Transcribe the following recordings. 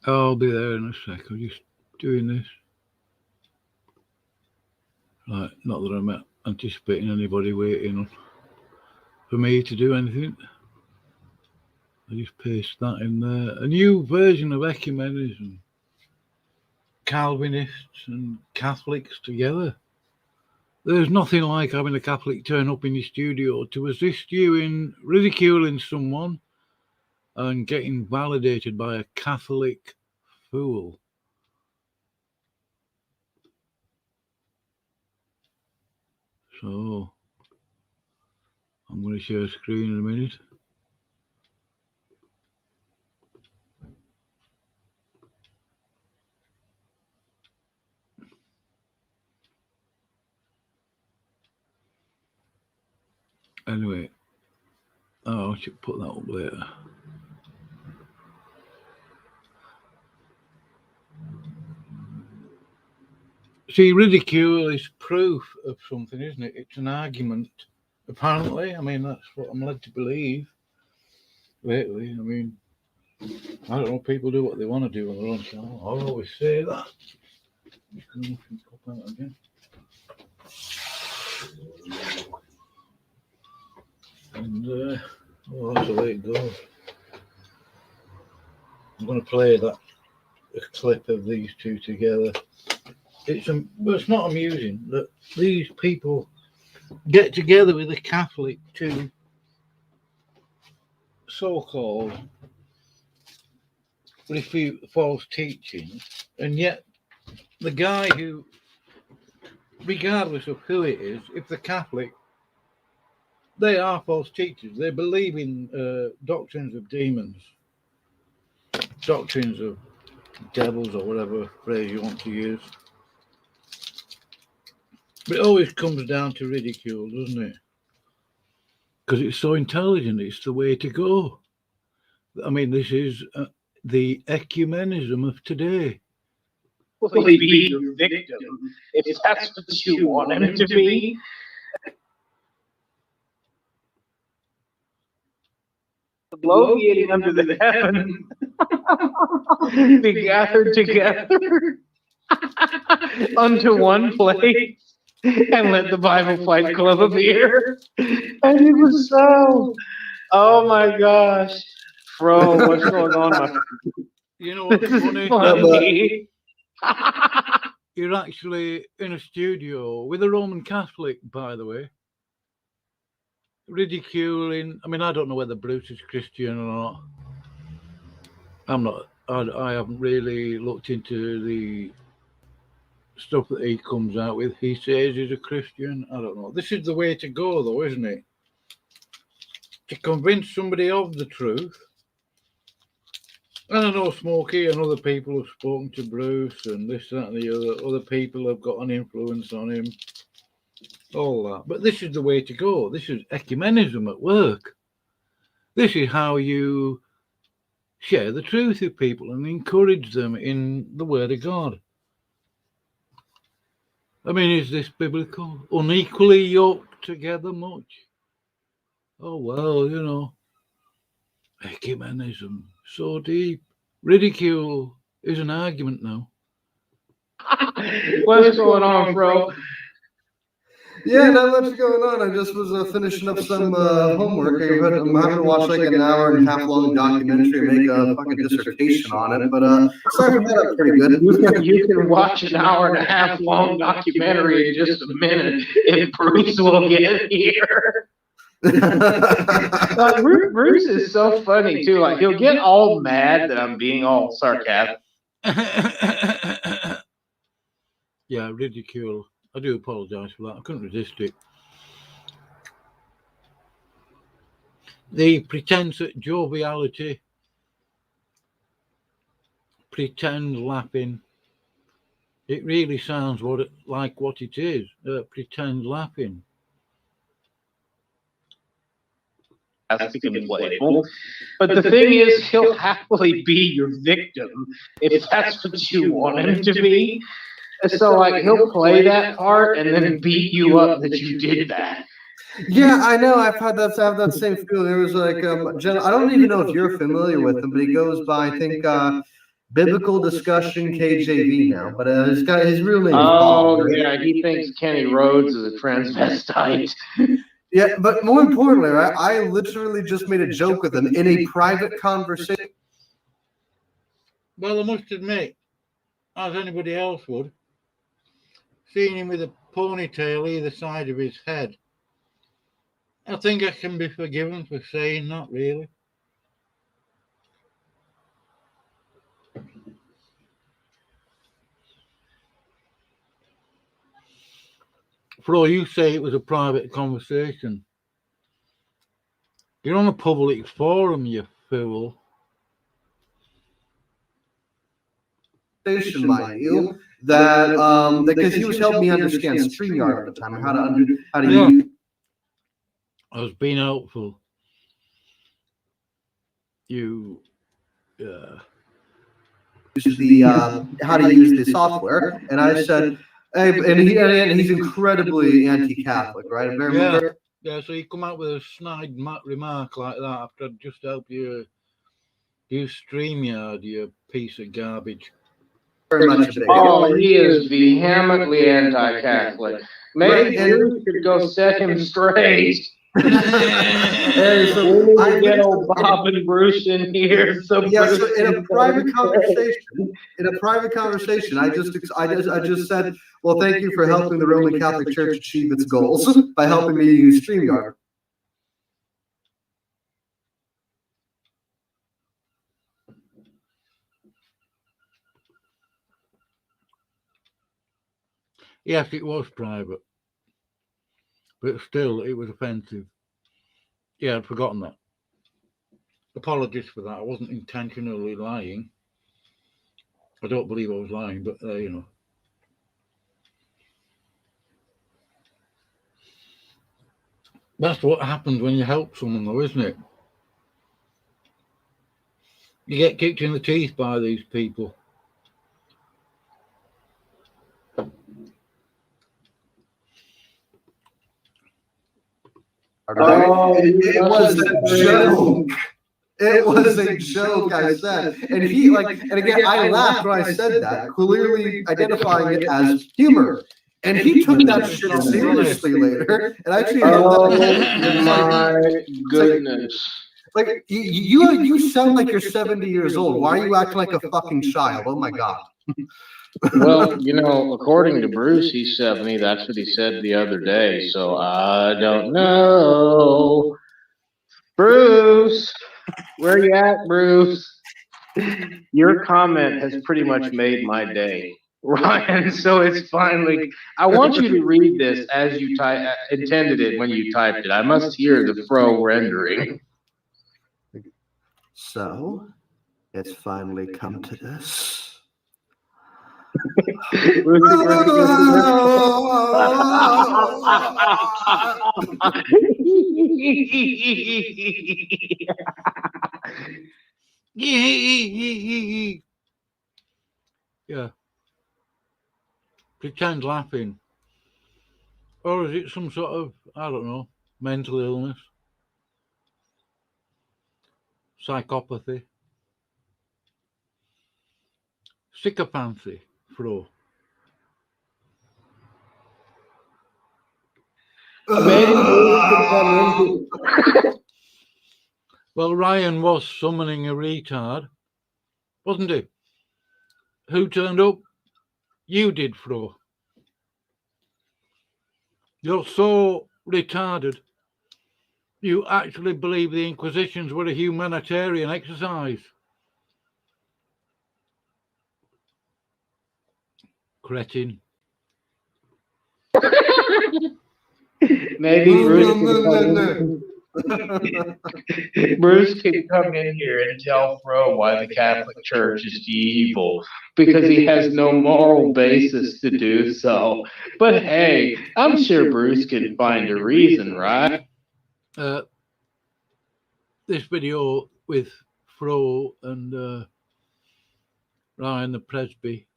I'll be there in a sec. I'm just doing this. Right, not that I'm anticipating anybody waiting for me to do anything. I just paste that in there. A new version of Ecumenism. Calvinists and Catholics together. There's nothing like having a Catholic turn up in your studio to assist you in ridiculing someone and getting validated by a Catholic fool. So, I'm going to share a screen in a minute. Anyway, I should put that up later. See, ridicule is proof of something, isn't it? It's an argument, apparently. I mean, that's what I'm led to believe lately. I mean, I don't know, people do what they want to do on their own channel. I always say that. Just going to pop out again. And, that's the way it goes. I'm going to play a clip of these two together. It's not amusing that these people get together with a Catholic to so-called refute false teaching, and yet the guy who, regardless of who it is, if they're Catholic, they are false teachers. They believe in doctrines of demons, doctrines of devils, or whatever phrase you want to use. But it always comes down to ridicule, doesn't it? Because it's so intelligent, it's the way to go. I mean, this is the ecumenism of today. Will he be your victim if that's what you want him to be? Bloviating under the heaven, be gathered together unto one place, and let the Bible Fight Club appear. And it was so. Oh my gosh, Fro, what's going on? You know what's funny? Funny. You're actually in a studio with a Roman Catholic, by the way, ridiculing. I mean, I don't know whether Bruce is Christian or not. I'm not. I haven't really looked into the stuff that he comes out with. He says he's a Christian. I don't know. This is the way to go, though, isn't it? To convince somebody of the truth. And I know Smokey and other people have spoken to Bruce and this, that, and the other. Other people have got an influence on him. All that. But this is the way to go. This is ecumenism at work. This is how you share the truth with people and encourage them in the Word of God. I mean, is this biblical? Unequally yoked together much? Oh, well, you know. Ecumenism, so deep. Ridicule is an argument now. What's going on, bro? Yeah, not much going on. I just was finishing up some homework. I'm having to watch like an hour and a half long documentary and make a fucking dissertation on it. But aside from that, I'm pretty good. You can watch an hour and a half long documentary in just a minute if Bruce will get here. Bruce is so funny too. Like, he'll get all mad that I'm being all sarcastic. Yeah, ridicule. I do apologise for that. I couldn't resist it. The pretense at joviality, pretend laughing. It really sounds like what it is. Pretend laughing. That's becoming playful. But the thing is, he'll happily be your victim if that's what you want him to be. So, like, he'll play that part and then beat you up that you did that. Yeah, I know. I've had that same feeling. There was like, I don't even know if you're familiar with him, but he goes by, I think, Biblical Discussion KJV now, but his real name is Oh, Paul. Right? yeah, he thinks Kenny Rhodes is a transvestite. Yeah, but more importantly, right, I literally just made a joke with him in a private conversation. Well, I must admit, as anybody else would, seeing him with a ponytail either side of his head, I think I can be forgiven for saying that, really. Flo, you say it was a private conversation. You're on a public forum, you fool. Mind you, that because he was helping me understand StreamYard at the time, how to Yeah. use. I was being helpful. You, the how to use the software, and I said, hey, and he's incredibly anti-Catholic, right? Yeah, so you come out with a snide remark like that after I'd just helped you use StreamYard, you piece of garbage. Very much a big. Oh, he is vehemently anti-Catholic. Maybe Bruce could go set him straight. Hey, so We need I to get old Bob and Bruce in here. So yeah, Bruce so in a can private go conversation, I just said, well, thank you for helping the Roman Catholic Church achieve its goals by helping me use StreamYard. Yes, it was private, but still, it was offensive. Yeah, I'd forgotten that. Apologies for that. I wasn't intentionally lying. I don't believe I was lying, but you know. That's what happens when you help someone, though, isn't it? You get kicked in the teeth by these people. It was a joke. It was a joke, I said. And again, I laughed when I said that, clearly identifying it as humor. And he took that shit seriously later. And actually, Oh my goodness. like you sound like you're 70 years old. Why are you acting like a fucking child? Oh my God. Well, you know, according to Bruce, he's 70. That's what he said the other day. So I don't know. Bruce, where you at, Bruce? Your comment has pretty much made my day, Ryan. So it's finally. I want you to read this as you intended it when you typed it. I must hear the fro rendering. So it's finally come to this. Yeah. Pretend laughing. Or is it some sort of, I don't know, mental illness? Psychopathy? Sycophancy, Flo. Well, Ryan was summoning a retard, wasn't he? Who turned up? You did, Flo. You're so retarded. You actually believe the Inquisitions were a humanitarian exercise. Cretin. Maybe Bruce can come in here and tell Fro why the Catholic Church is evil, because he has no moral basis to do so. But hey, I'm sure Bruce can find a reason, right? This video with Fro and Ryan the Presby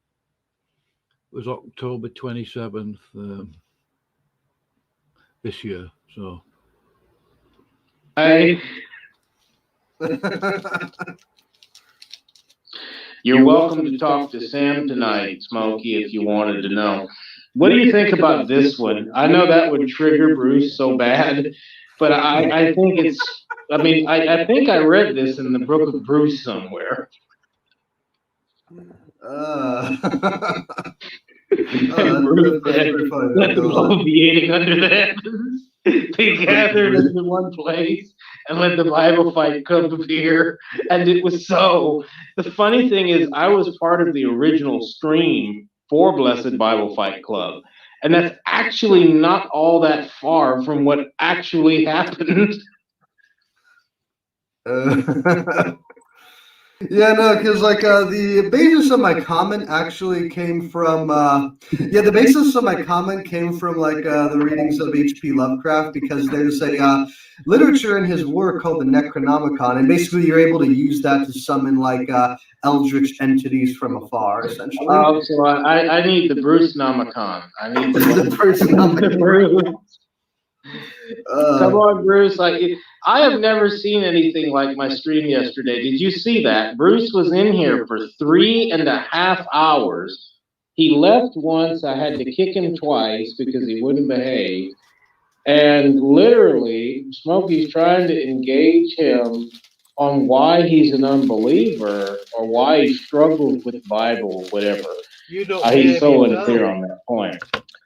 was October 27th this year. So You're welcome to talk to Sam tonight, Smokey, if you wanted to know. What do you think about this one? I know that would trigger Bruce so bad, but I think it's, I think I read this in the book of Bruce somewhere. Bruce said, let them all be eating under the heavens. They gathered into one place and let the Bible fight come appear. And it was so. The funny thing is, I was part of the original stream for Blessed Bible Fight Club. And that's actually not all that far from what actually happened. Yeah, no, because like the basis of my comment actually came from the basis of my comment came from like the readings of H.P. Lovecraft, because there's a literature in his work called the Necronomicon, and basically you're able to use that to summon like eldritch entities from afar, essentially. Oh, so I need the Bruce Nomicon. I need The Bruce Nomicon. Come on, Bruce. I have never seen anything like my stream yesterday. Did you see that? Bruce was in here for 3.5 hours. He left once. I had to kick him twice because he wouldn't behave. And literally, Smokey's trying to engage him on why he's an unbeliever or why he struggles with the Bible, whatever. He's so unclear on that point.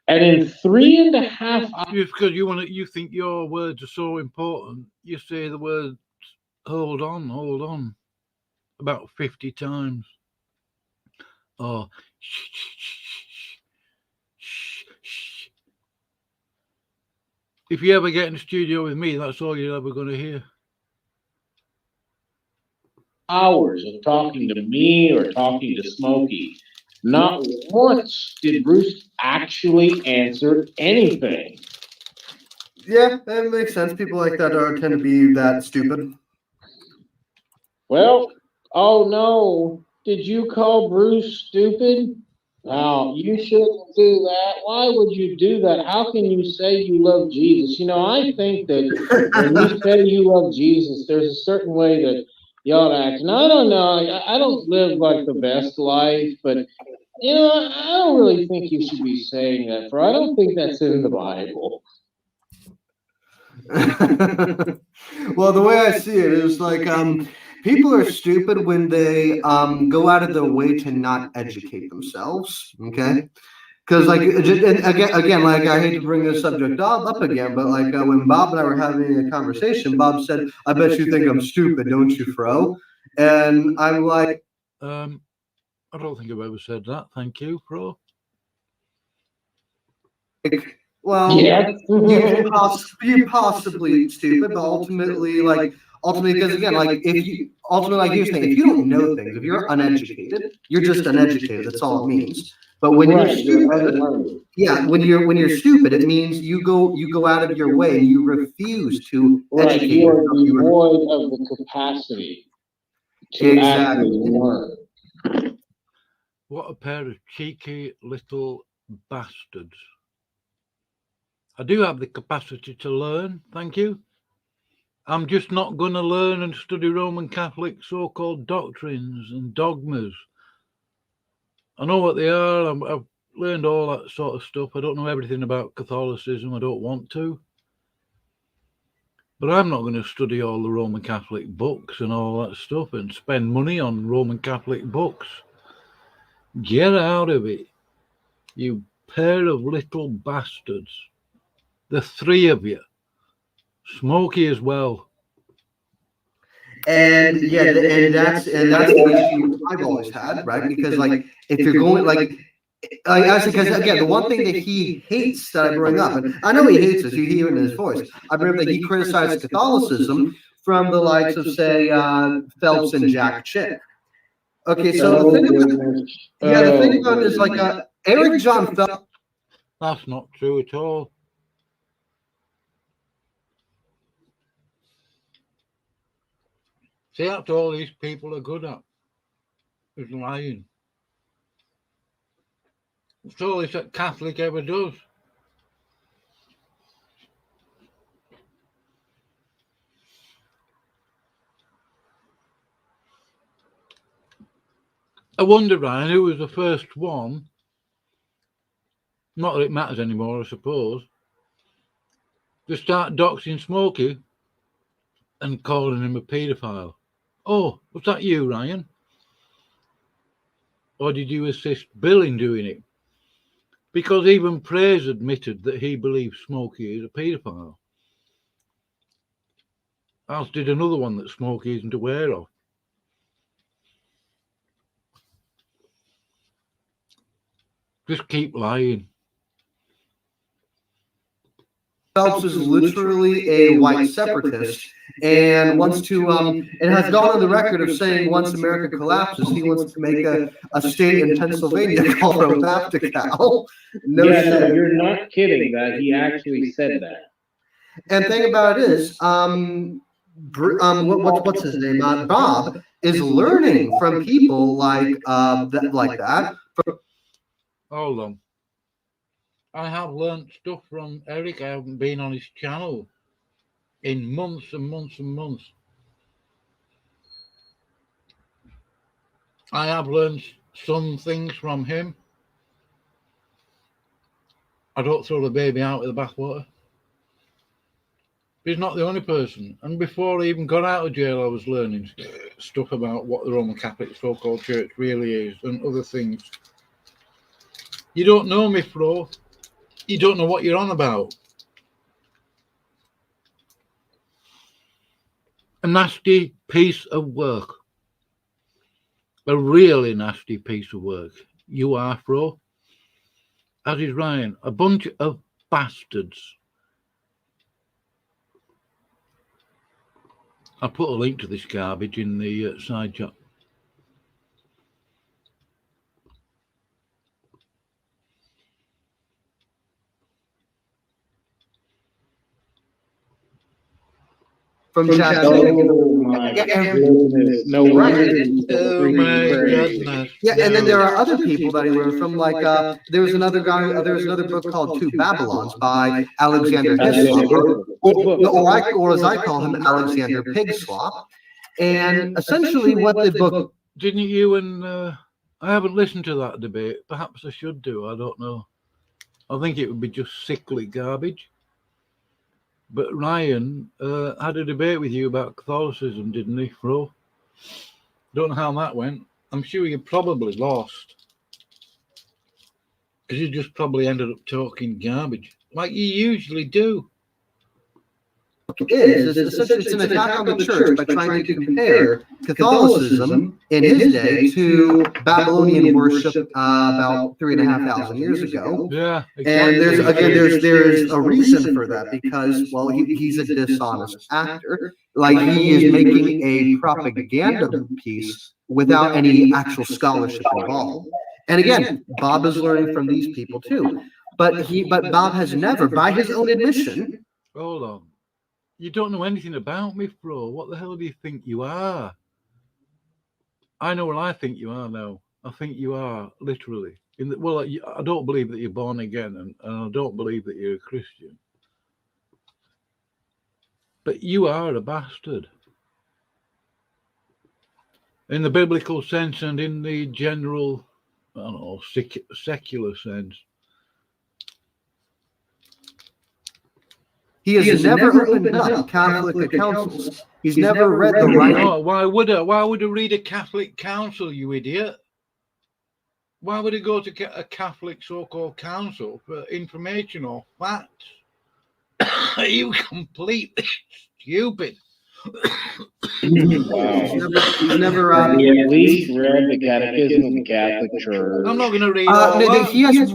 And in 3.5 hours, just because you think your words are so important, you say the words hold on about 50 times. Or shh. If you ever get in the studio with me, that's all you're ever going to hear. Hours of talking to me or talking to Smokey. Not once did Bruce actually answer anything. Yeah, that makes sense. People like that tend to be that stupid. Well, oh no. Did you call Bruce stupid? Now, you shouldn't do that. Why would you do that? How can you say you love Jesus? I think that when you say you love Jesus, there's a certain way that you ought to act. And I don't know. I don't live like the best life, but I don't really think you should be saying that, for I don't think that's in the Bible. Well, the way I see it is like people are stupid when they go out of their way to not educate themselves. Okay, because like again, like I hate to bring this subject up again, but like when Bob and I were having a conversation, Bob said, "I bet you think I'm stupid, don't you, Fro?" And I'm like, I don't think I've ever said that. Thank you, Fro. Well, yeah. you're possibly stupid, but ultimately, because again, here's the thing: if you don't know things, if you're uneducated, you're just uneducated. That's all it means. But when you're stupid, when you're stupid, it means you go out of your way and you refuse to educate yourself. You are devoid of the capacity to actually learn. What a pair of cheeky little bastards. I do have the capacity to learn, thank you. I'm just not going to learn and study Roman Catholic so-called doctrines and dogmas. I know what they are. I've learned all that sort of stuff. I don't know everything about Catholicism. I don't want to. But I'm not going to study all the Roman Catholic books and all that stuff and spend money on Roman Catholic books. Get out of it, you pair of little bastards. The three of you. Smokey as well. And that's the issue I've always had, right? Because like if you're going because again, the one thing that he hates that I bring up, and I know he hates this, you hear it in his voice. I bring up that he criticized Catholicism from the likes of say Phelps and Jack Chick. Okay, so the thing about it is like Eric John Phelps. That's not true at all. See, that's all these people are good at, is lying. That's all this Catholic ever does. I wonder, Ryan, who was the first one? Not that it matters anymore, I suppose. To start doxing Smokey and calling him a paedophile. Oh, was that you, Ryan? Or did you assist Bill in doing it? Because even Praise admitted that he believes Smokey is a paedophile. As did another one that Smokey isn't aware of. Just keep lying. Phelps is literally a white separatist and wants to and has gone on the record of saying once America collapses, he wants to make a state in Pennsylvania called Robaptical. No, you're not kidding that he actually said that. And thing about it is, what's his name? Bob is learning from people like that. Hold on. I have learnt stuff from Eric. I haven't been on his channel in months and months and months. I have learnt some things from him. I don't throw the baby out with the bathwater. He's not the only person. And before I even got out of jail, I was learning stuff about what the Roman Catholic so-called church really is and other things. You don't know me, Fro. You don't know what you're on about. A nasty piece of work. A really nasty piece of work. You are, Fro. As is Ryan. A bunch of bastards. I'll put a link to this garbage in the side chat. From chat. Oh my goodness! No wonder. Oh my goodness! Yeah, and then there are other people that he learned from, like there was another book called Two Babylons by Alexander Hislop, or as I call him, Alexander Pigslop. And essentially, what the book didn't you and I haven't listened to that debate. Perhaps I should do. I don't know. I think it would be just sickly garbage. But Ryan had a debate with you about Catholicism, didn't he, Fro? Don't know how that went. I'm sure you probably lost. Because you just probably ended up talking garbage, like you usually do. It's an attack on the church by trying to compare Catholicism in his day to Babylonian worship about 3,500 years ago. Yeah, exactly. And there's a reason for that, because, well, he's a dishonest actor. Like, he is making a propaganda piece without any actual scholarship involved. And again, Bob is learning from these people too. But Bob has never, by his own admission. Hold on. You don't know anything about me, Fro. What the hell do you think you are? I know what I think you are now. I think you are literally. I don't believe that you're born again, and I don't believe that you're a Christian. But you are a bastard. In the biblical sense and in the general, I don't know, secular sense. He has never opened up Catholic councils. He's never read the right. No, why would I read a Catholic council, you idiot? Why would he go to a Catholic so-called council for information or facts? Are you completely stupid? Wow. He's never He at least read the Catechism of the Catholic Church. I'm not going to read all that. He has.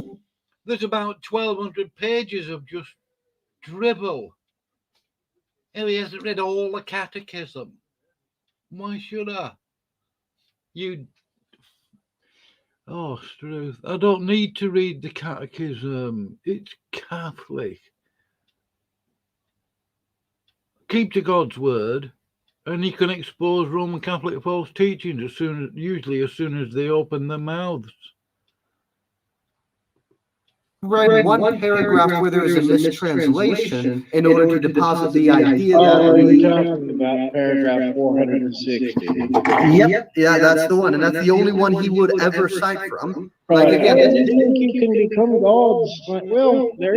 There's about 1,200 pages of just dribble. He hasn't read all the catechism. Why should I? Oh, Struth, I don't need to read the catechism. It's Catholic. Keep to God's word, and you can expose Roman Catholic false teachings usually as soon as they open their mouths. read one paragraph where there is a mistranslation in order to deposit the idea Oh, that you're talking about paragraph 460. Yep, yeah, that's the one, and that's the only one he would ever cite from. Like Right. again, I think you can become gods. Well, there.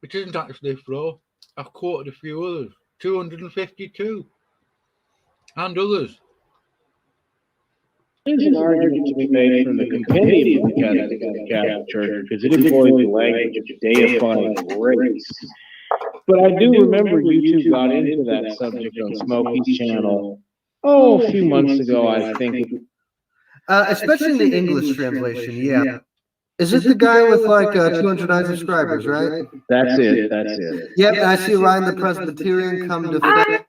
It isn't actually Fro. I've quoted a few others. 252. And others. There's an argument to be made from the compendium of the Catholic Church because it employs the language of deifying grace. But I do remember you two got into that subject on Smokey's channel, a few months ago, I think. especially in the English translation, yeah. Is it the guy with like 209 subscribers, right? That's it. Yep, and I see Ryan the Presbyterian come to.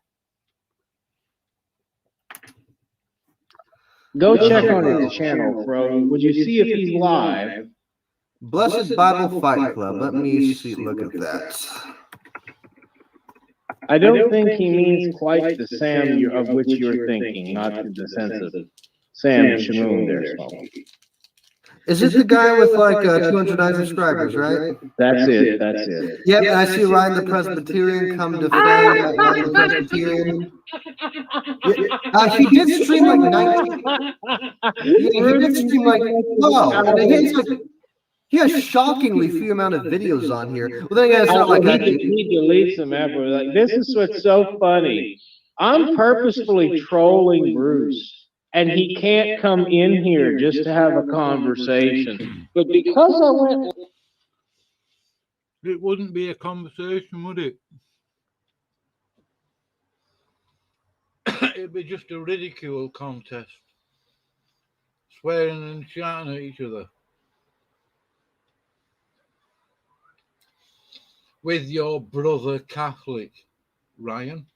Go check on his channel, bro. Would you see if he's live? Blessed Bible Fight Club. Let me see. Look at that. I don't think he means quite the Sam of which you're thinking, not in the sense of Sam Shamoon there, Smokey. Is it the guy with like 209 subscribers, right? That's it. Yep, and I see Ryan the Presbyterian come to Ryan the Presbyterian. He did stream like 19. He did stream like, and he has shockingly few amount of videos on here. Well, then again, it's not like that. He deletes them ever. Like, this is what's so funny. I'm purposefully trolling Bruce. And he can't come in here just to have a conversation. But because I went... It wouldn't be a conversation, would it? It'd be just a ridicule contest. Swearing and shouting at each other. With your brother Catholic, Ryan.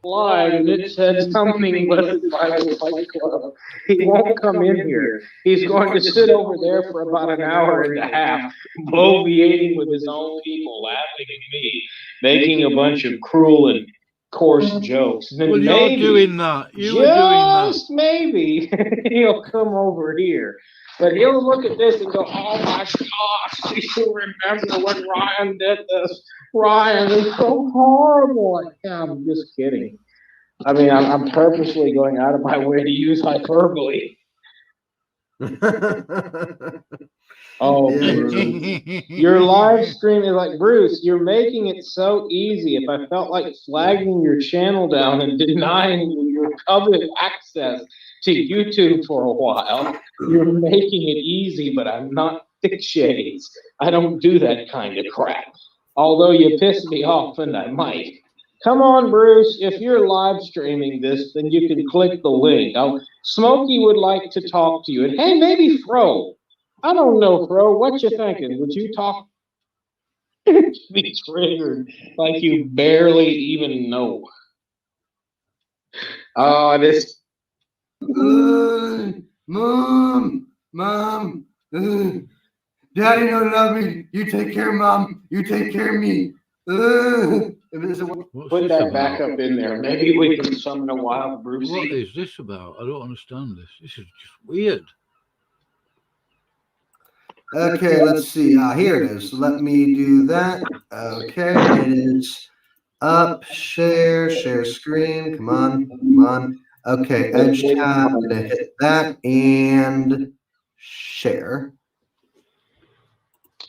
Live, and it said something Blessed Bible Fight Club. He won't come in here. He's going to sit over there for about an hour and a half, bloviating with his own people, laughing at me, making a bunch of cruel and coarse jokes. And then well, maybe, you're doing that. Just maybe he'll come over here. But he'll look at this and go, oh my gosh, do you remember when Ryan did this? Ryan is so horrible. Yeah, I'm just kidding. I mean, I'm purposely going out of my way to use hyperbole. Oh, Bruce. Your live stream is like, Bruce, you're making it so easy. If I felt like flagging your channel down and denying your coveted access to YouTube for a while, you're making it easy, but I'm not thick shades. I don't do that kind of crap. Although you piss me off, and I might. Come on, Bruce. If you're live streaming this, then you can click the link. Smokey would like to talk to you. And hey, maybe Fro. I don't know, Fro. What you thinking? Would you talk? Be triggered like you barely even know. Oh, this. Mom, Daddy don't love me. You take care of Mom. You take care of me. Put that back up in there. Maybe we can summon a wild Brucey. What is this about? I don't understand this. This is just weird. Okay, let's see. Here it is. Let me do that. Okay, it is up, share screen. Come on. Okay, edge tab. I'm going to hit that and share.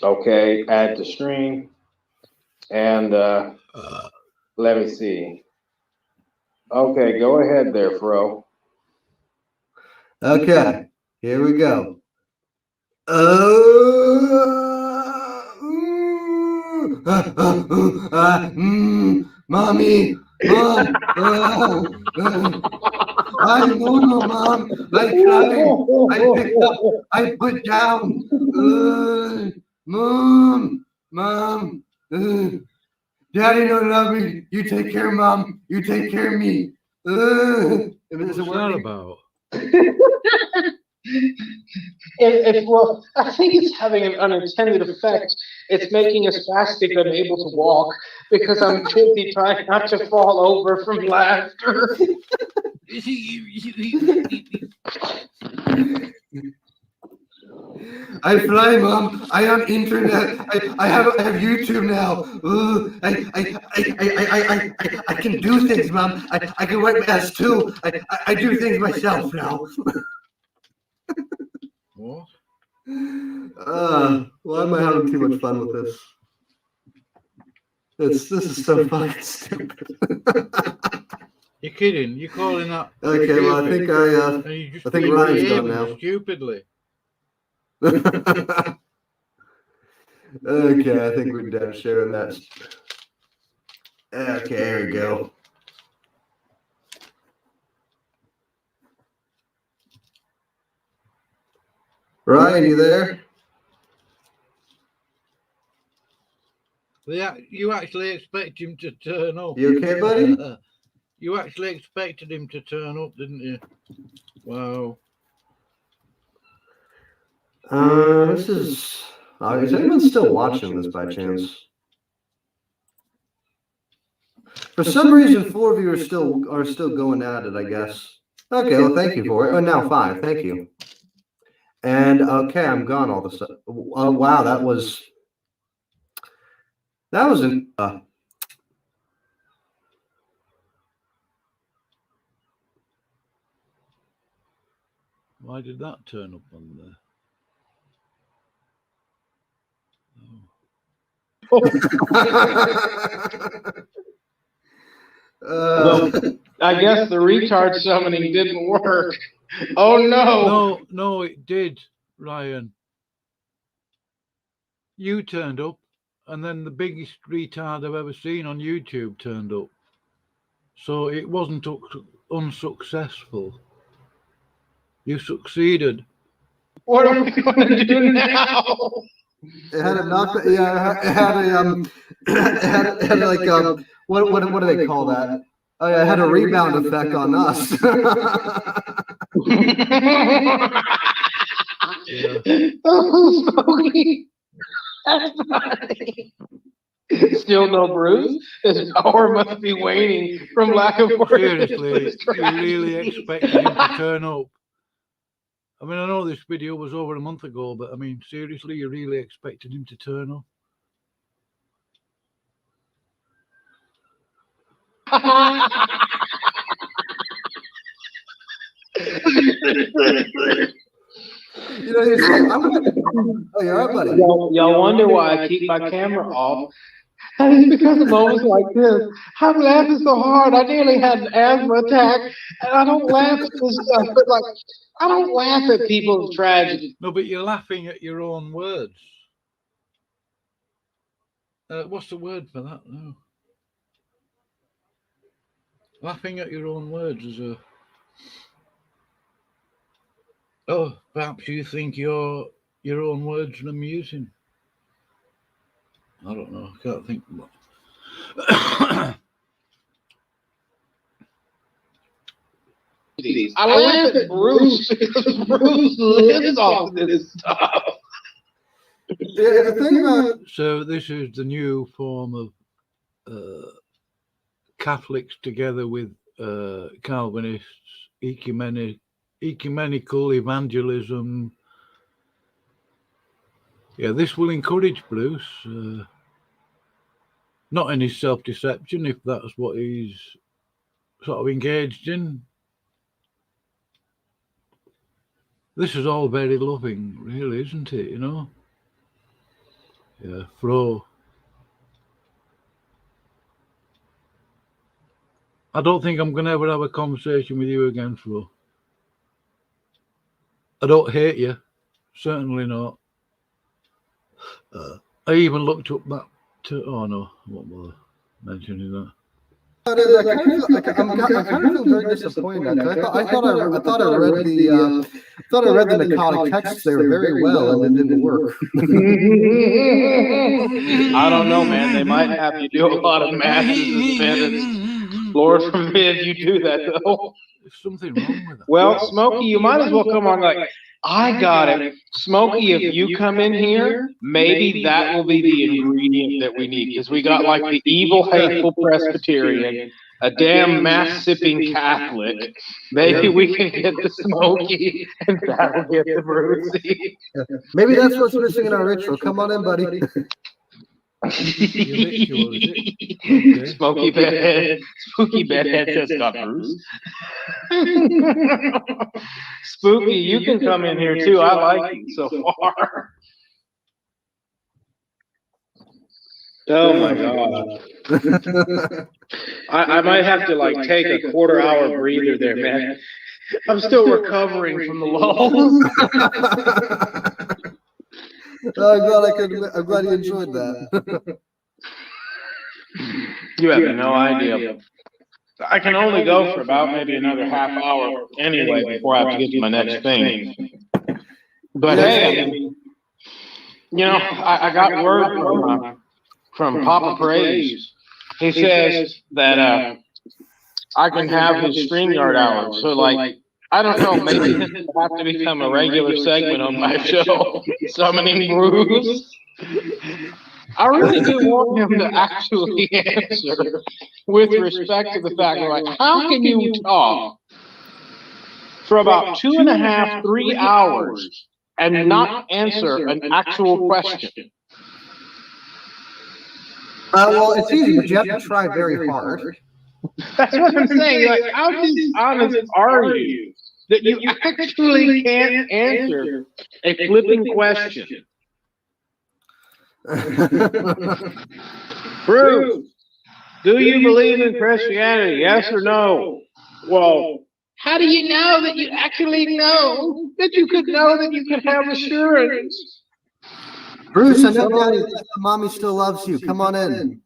Okay, add to screen. And let me see. Okay, go ahead there, Fro. Okay, here we go. Mommy, Mom, I don't know, Mom. I cried. I picked up. I put down. Mom. Daddy don't love me. You take care of Mom. You take care of me. What's that about? Well, I think it's having an unintended effect. It's making us spastic, unable to walk, because I'm busy trying not to fall over from laughter. I fly, Mom. I on internet. I have YouTube now. Ooh, I can do things, Mom. I can wipe my ass too. I do things myself now. What? Why am I having too much fun with this? This is so fucking stupid. You're kidding? You're calling that? Okay, well I think I think Ryan's gone now. Stupidly. Okay, I think we're done sharing that. Okay, there we go. Ryan, you there? Yeah, you actually expect him to turn up. You okay, buddy? You actually expected him to turn up, didn't you? Wow. This is anyone still watching this by chance? For some reason, 4 of you are still going at it, I guess. Okay, well, thank you for it. Oh, now 5. Thank you. And okay, I'm gone all of a sudden. Oh, wow, that was an Why did that turn up on there? Well, I guess the retard summoning didn't work. Oh no! No, it did, Ryan. You turned up, and then the biggest retard I've ever seen on YouTube turned up. So it wasn't unsuccessful. You succeeded. What are we going to do now? It had a knock. Yeah, it had a it had like what do they call that? Oh yeah, it had a rebound effect on us. Yeah. Oh, Smokey. That's funny. Still no bruise? His power must be waning from lack of work. Seriously, you really expected him to turn up? I mean, I know this video was over a month ago, but I mean, seriously, you really expected him to turn up? You know, oh, you're right, buddy. Y'all wonder why I keep my camera off. And it's because of moments like this. I'm laughing so hard. I nearly had an asthma attack. And I don't laugh at this stuff, but like, I don't laugh at people's tragedy. No, but you're laughing at your own words. What's the word for that? No. Laughing at your own words is a... Oh, perhaps you think your own words are amusing. I don't know. I can't think. I laugh at Bruce because Bruce lives off of this stuff. Yeah, the thing about So this is the new form of Catholics together with Calvinists, ecumenical evangelism. Yeah, this will encourage Bruce, not in his self-deception, if that's what he's sort of engaged in. This is all very loving, really, isn't it, you know? Yeah, Fro. I don't think I'm going to ever have a conversation with you again, Flo. I don't hate you. Certainly not. I even looked up that oh no, I won't bother mentioning that. I kind of feel very disappointed. I thought I read the narcotic texts there very well, and it didn't work. I don't know, man. They might have you do a lot of math and penance. Lord forbid you do that, though. There's something wrong with that. Well, Smokey, you might as well come on like, I got it. Smokey, if you come in here, maybe that will be the ingredient that we need. Because we got like the evil, hateful Presbyterian. a damn mass-sipping Catholic, maybe we can get the Smoky, and that'll get the Brucey. Maybe that's what's missing in our ritual. Come on in, buddy. Your ritual, is it? Okay. Smoky Bedhead. Spooky Bedhead just got Bruce. Spooky, you can come in here too. I like you so far. Oh my God. I might have to like take a quarter-hour breather there, man. I'm still recovering from the lulls. I'm glad you enjoyed that. You have no idea. I can only go for about maybe another half hour anyway before I have to get to my next thing. But hey, I mean, you know, I got word from Papa Praise. He says that I can have his StreamYard hours. So, like, I don't know, maybe this will have to become a regular segment on my show, Summoning Bruce. I really do want him to actually answer with respect to the fact that, like, how can you talk for about 2.5, 3 hours and not answer an actual question? Well, it's easy, but you have to try very hard. That's what I'm saying. Like, how dishonest are you that you actually can't answer a flipping question? Bruce, do you believe in Christianity? Yes or no? Well, how do you know that you actually know that you could know that you could have assurance? Bruce, I know mommy still loves you. Come on in.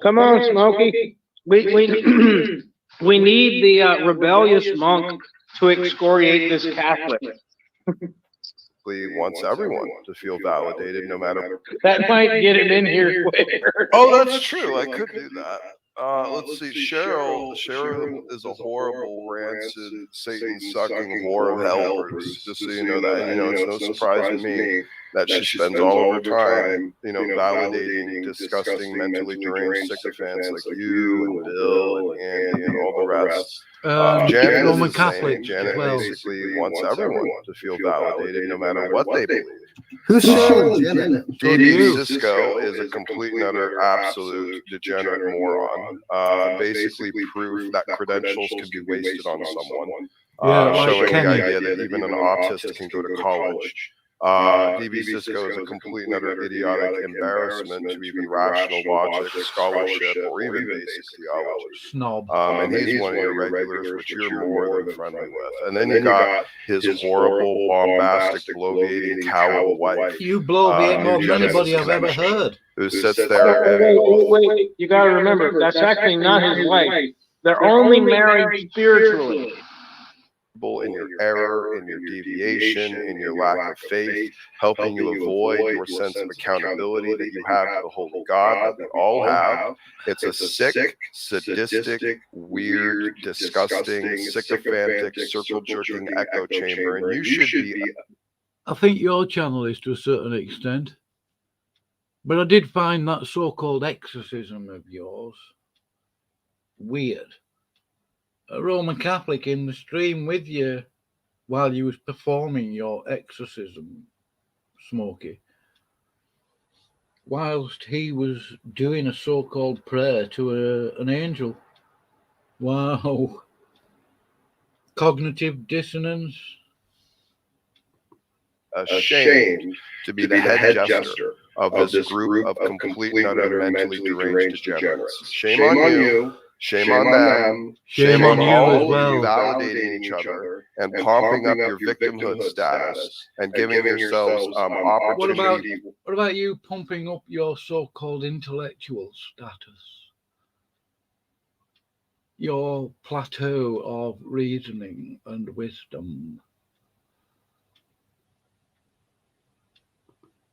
Come on, Smokey. We need the rebellious monk to excoriate this Catholic. Wants everyone to feel validated, no matter. That might get him in here quicker. Oh, that's true. I could do that. Let's see. Cheryl is a horrible, rancid, Satan-sucking whore of hell, Bruce. Just so you know that. You know, it's no surprise to me that she spends all of her time, you know, validating disgusting, mentally deranged sycophants like you and Bill and Andy and all the rest. Janet Roman is the Catholic. same. Janet Well, basically wants everyone to feel validated, no matter what they believe. Who's Cheryl and Janet? D.B. Cisco is a complete and utter absolute degenerate moron. Basically proof that credentials can be wasted on someone. Showing the idea that even an autist can go to college. D.B. Cisco is a complete and utter idiotic embarrassment to even rational logic, scholarship, or even basic theology. Snob. And he's one of your regulars, which you're more than friendly with. And then you got his horrible, bombastic, bloviating cow of wife. You bloviate more than anybody I've ever heard. Who sits there and Wait. You got to remember, that's actually not his wife. They're only married spiritually. in your error, in your deviation, in your lack of faith, helping you avoid your sense of accountability that you have to the Holy God that we all have. It's a sick, sadistic, weird, disgusting, sycophantic, circle-jerking echo chamber, and you should be... I think your channel is to a certain extent. But I did find that so-called exorcism of yours weird. A Roman Catholic in the stream with you while you was performing your exorcism, Smokey, whilst he was doing a so-called prayer to an angel. Wow. Cognitive dissonance. Ashamed to be the head jester of this group of complete and utter mentally deranged degenerates. Shame on you. Shame on them. Shame on you all as well. Validating each other and pumping up your victimhood status and giving yourselves opportunity. What about you pumping up your so-called intellectual status? Your plateau of reasoning and wisdom.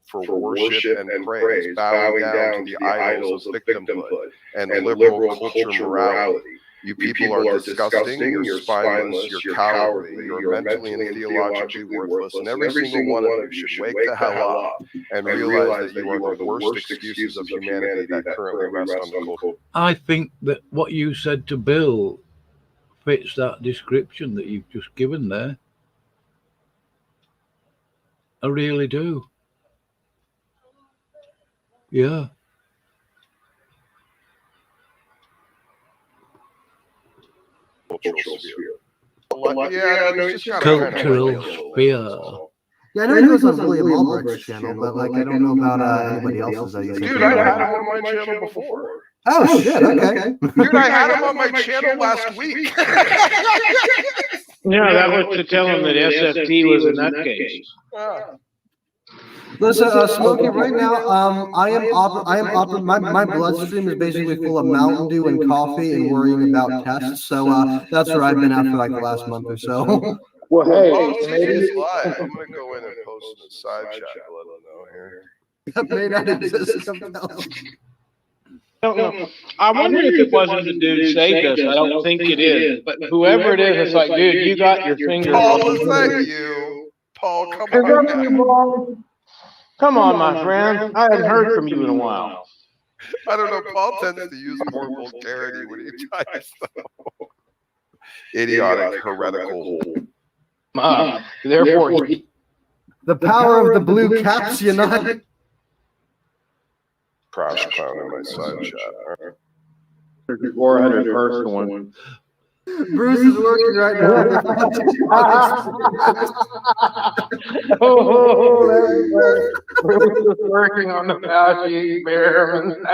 For worship and praise, bowing down to the idols of victimhood and liberal culture morality. You people are disgusting, you're spineless, you're cowardly, you're mentally and theologically worthless, and every single one of you should wake the hell up and realize that you are the worst excuses of humanity that currently rest on the cold. I think that what you said to Bill fits that description that you've just given there. I really do. Yeah. Cultural sphere. Yeah, no, he's just Cultural sphere. Yeah, I know he goes on William Albrecht's channel, but like I don't know about anybody else's. Dude, I had him on my channel before. Oh shit! Okay. Dude, I had him on my channel last week. Yeah, that was to tell him that SFT was a nutcase. Listen, Smokey, right now, I am my bloodstream is basically full of Mountain Dew and coffee and worrying about tests. So that's where I've been at for like the last month or so. Well, hey, it's live. I'm gonna go in and post in the side chat to let them know here. That may not exist. don't know. I wonder if it wasn't the dude saved us. I don't think it is. But whoever it is, it's like, dude, you got your finger. Paul, is that you? Paul, come on. Come on, my friend. I haven't heard from you in a while. I don't know. Paul tends to use more vulgarity when he types, though. Idiotic, heretical. Therefore, the power of the blue caps unite. Crash clown in my side chat. 401st one. Bruce is working right now. Bruce is working on the Fauci experiment.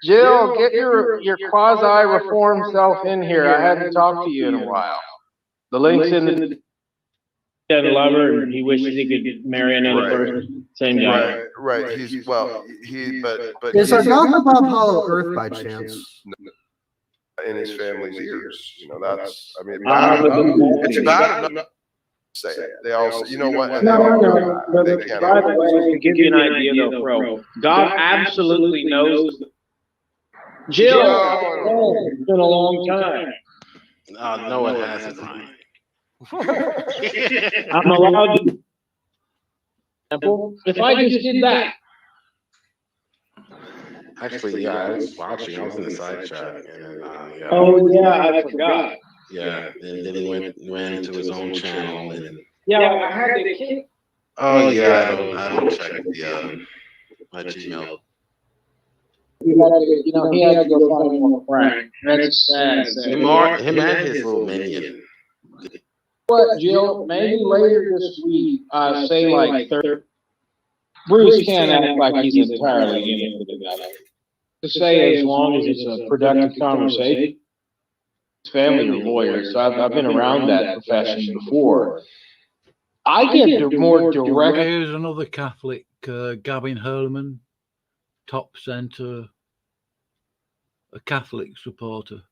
Jill, get your quasi-reformed self in here. I haven't talked to you in a while. The link's in the... He had a lover, and he wishes he could marry another person. Same guy. Right. He's but Is our not about Hollow Earth by chance? In his family's ears, that's. I mean, it's bad enough to say it. They also, you know what? By the way, to give you an idea, though, bro, God absolutely knows. Jill, it's been a long time. No, it hasn't, Ryan. I'm allowed to. If I just did that. Actually, yeah, I was watching. I was in the side chat. And, yeah. Oh, yeah, I forgot. Yeah, and then he went into his own channel. And Yeah, I had to kick. oh, yeah, I don't check the my Gmail. He had to go find more Frank. That's sad. Him and his little minion. What, Jill? Maybe later this week, say like Bruce can't act like he's entirely in it for the guy. To say as long as it's a productive conversation. His family are lawyers, so I've been around that profession before. I get more direct. Here's another Catholic, Gavin Hurlman, top centre, a Catholic supporter.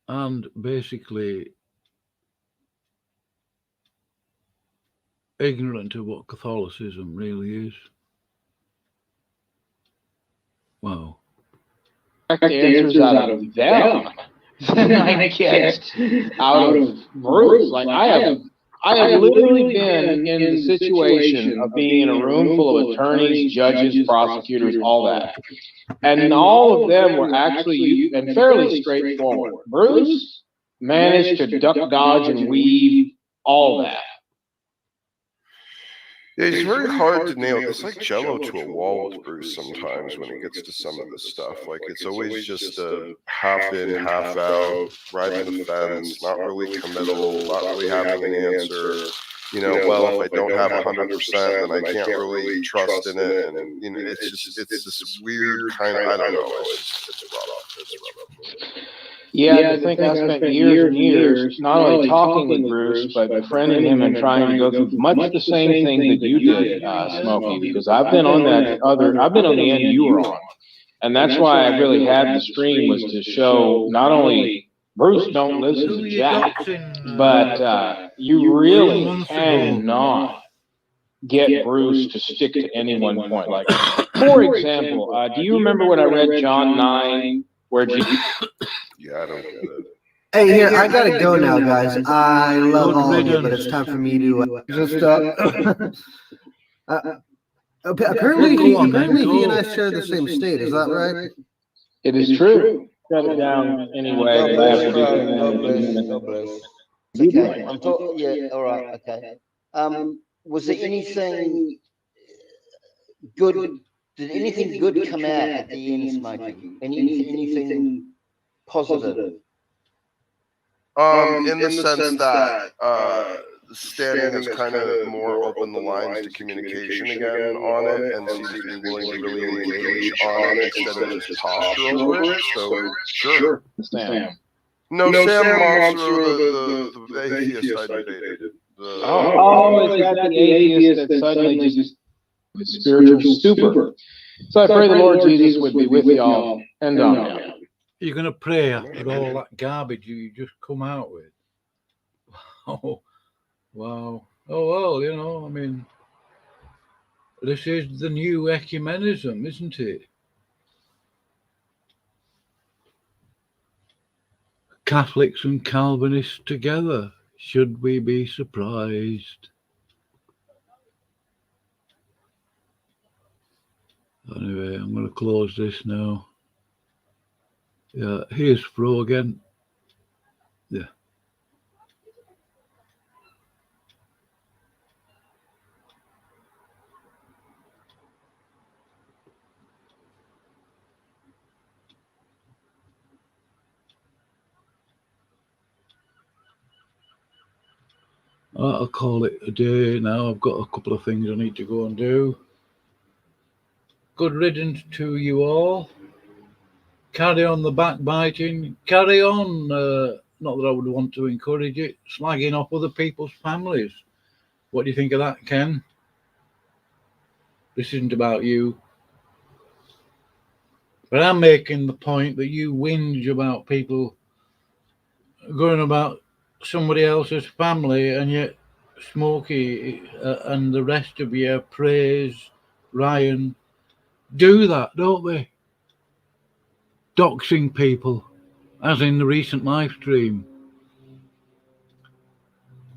And basically ignorant of what Catholicism really is. Wow. Answers out of them than I get out of Bruce. Like I have literally been in the situation of being in a room full of attorneys, judges, prosecutors, all that. And all of them were actually and fairly straightforward. Bruce managed to duck, dodge, and weave all that. Yeah, it's very hard to nail. It's like Jello to a wall with Bruce sometimes when it gets to some of this stuff. Like it's always just a half in, half out, riding the fence, not really committal, not really having an answer. Well, if I don't have 100%, then I can't really trust in it. And it's this weird kind of, I don't know. It's rough. Yeah, I think I spent years and years not only talking with Bruce, but befriending him and trying to go through much the same thing that you did, Smokey, because I've been on the end you were on. And that's why I really had the stream, was to show not only Bruce don't listen to Jack, but you really cannot get Bruce to stick to any one point. Like For example, do you remember when I read John 9, where Jesus... Yeah, I don't get it. Hey, here, I gotta go now, guys. I love all of you, but it's time for me to just apparently he and I share the same state. Is that right? It is true. Shut it down anyway. God I bless, have to do brother. something God in a few bless. minutes. God bless. You'd Okay, like- I'm talking. Yeah, all right. Okay. Was there anything good? Did anything good come out at the end, Smokey? Anything positive? In the sense that Standing has kind of more opened the lines to communication again on it, and seems to be willing to really engage on it instead of just posture over it. So sure. Sam. No, Sam Monster, the atheist I debated. Oh, is that the atheist that suddenly just spiritual stupor? So I pray the Lord Jesus would be with y'all and on y'all. You're going to pray after all that garbage you just come out with. Oh, wow. Oh, well, you know, I mean, this is the new ecumenism, isn't it? Catholics and Calvinists together. Should we be surprised? Anyway, I'm going to close this now. Yeah, here's Fro again. Yeah. I'll call it a day now. I've got a couple of things I need to go and do. Good riddance to you all. Carry on the backbiting. Carry on, not that I would want to encourage it, slagging off other people's families. What do you think of that, Ken? This isn't about you. But I'm making the point that you whinge about people going about somebody else's family, and yet Smokey and the rest of you praise Ryan. Do that, don't they? Doxing people, as in the recent live stream.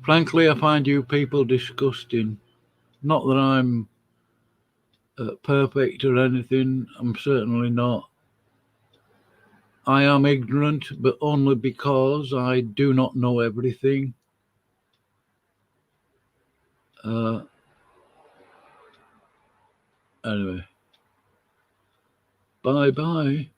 Frankly, I find you people disgusting. Not that I'm perfect or anything. I'm certainly not. I am ignorant, but only because I do not know everything. Anyway, bye-bye.